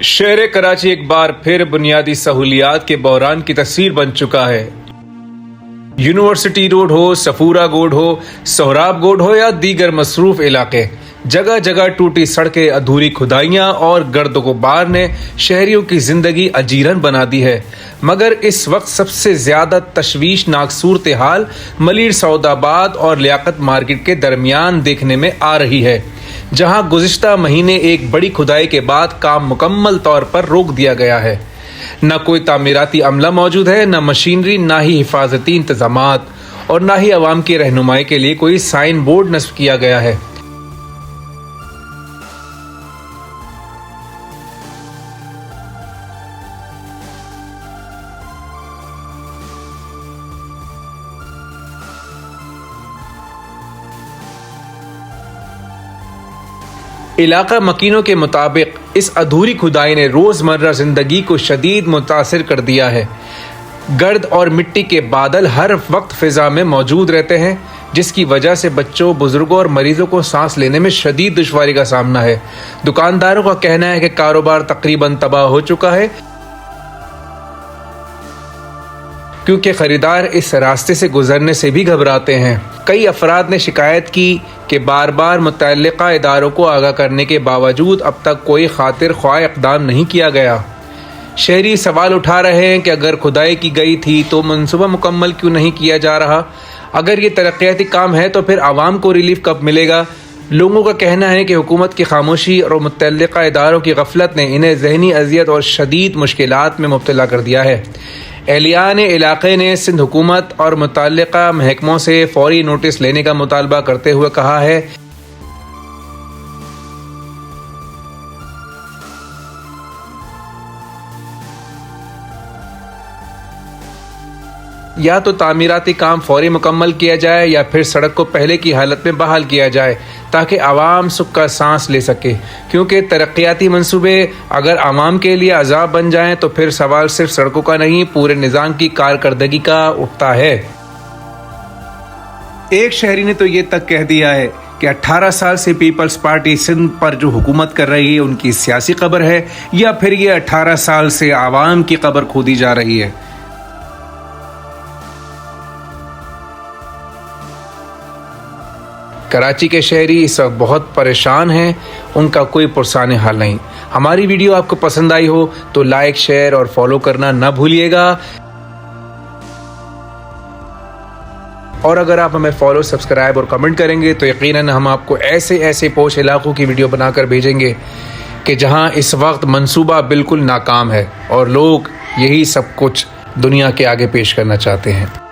शहर कराची एक बार फिर बुनियादी सहूलियात के बहरान की तस्वीर बन चुका है। यूनिवर्सिटी रोड हो, सफूरा गोड हो, सोहराब गोड हो या दीगर मसरूफ इलाके, जगह जगह टूटी सड़कें, अधूरी खुदाइयाँ और गर्द गुबार ने शहरियों की जिंदगी अजीरन बना दी है। मगर इस वक्त सबसे ज्यादा तशवीशनाक सूरत हाल मलिर सऊदाबाद और लियाकत मार्केट के दरमियान देखने में आ रही है, जहां गुज़िश्ता महीने एक बड़ी खुदाई के बाद काम मुकम्मल तौर पर रोक दिया गया है। न कोई तामीराती अमला मौजूद है, न मशीनरी, न ही हिफाजती इंतजामात और न ही अवाम की रहनुमाई के लिए कोई साइन बोर्ड नस्ब किया गया है। इलाका मकीनों के मुताबिक इस अधूरी खुदाई ने रोज़मर्रा ज़िंदगी को शदीद मुतासिर कर दिया है। गर्द और मिट्टी के बादल हर वक्त फ़िज़ा में मौजूद रहते हैं, जिसकी वजह से बच्चों, बुज़ुर्गों और मरीज़ों को सांस लेने में शदीद दुश्वारी का सामना है। दुकानदारों का कहना है कि कारोबार तकरीबन तबाह हो चुका है, क्योंकि ख़रीदार इस रास्ते से गुजरने से भी घबराते हैं। कई अफराद ने शिकायत की कि बार बार मुतल्लिका इदारों को आगाह करने के बावजूद अब तक कोई खातिर ख्वाह इक़दाम नहीं किया गया। शहरी सवाल उठा रहे हैं कि अगर खुदाई की गई थी तो मनसूबा मुकम्मल क्यों नहीं किया जा रहा? अगर ये तरक्याती काम है तो फिर आवाम को रिलीफ कब मिलेगा? लोगों का कहना है कि हुकूमत की खामोशी और मुतल्लिका इदारों की गफलत ने इन्हें ज़हनी अजियत और शदीद मुश्किलात में मुब्तला कर दिया है। एहलियान इलाके ने सिंध हुकूमत और मुतल्लिका महकमों से फौरी नोटिस लेने का मुतालबा करते हुए कहा है या तो तामीराती काम फौरी मुकम्मल किया जाए या फिर सड़क को पहले की हालत में बहाल किया जाए, ताकि आवाम सुख का सांस ले सके। क्योंकि तरक्याती मंसूबे अगर आवाम के लिए अजाब बन जाएं तो फिर सवाल सिर्फ सड़कों का नहीं, पूरे निज़ाम की कारकर्दगी का उठता है। एक शहरी ने तो ये तक कह दिया है कि 18 साल से पीपल्स पार्टी सिंध पर जो हुकूमत कर रही है उनकी सियासी कब्र है, या फिर ये 18 साल से आवाम की कब्र खोदी जा रही है। कराची के शहरी इस वक्त बहुत परेशान हैं, उनका कोई पुरसाने हाल नहीं। हमारी वीडियो आपको पसंद आई हो तो लाइक, शेयर और फॉलो करना ना भूलिएगा। और अगर आप हमें फॉलो, सब्सक्राइब और कमेंट करेंगे तो यकीनन हम आपको ऐसे पोश इलाकों की वीडियो बनाकर भेजेंगे कि जहां इस वक्त मंसूबा बिल्कुल नाकाम है और लोग यही सब कुछ दुनिया के आगे पेश करना चाहते हैं।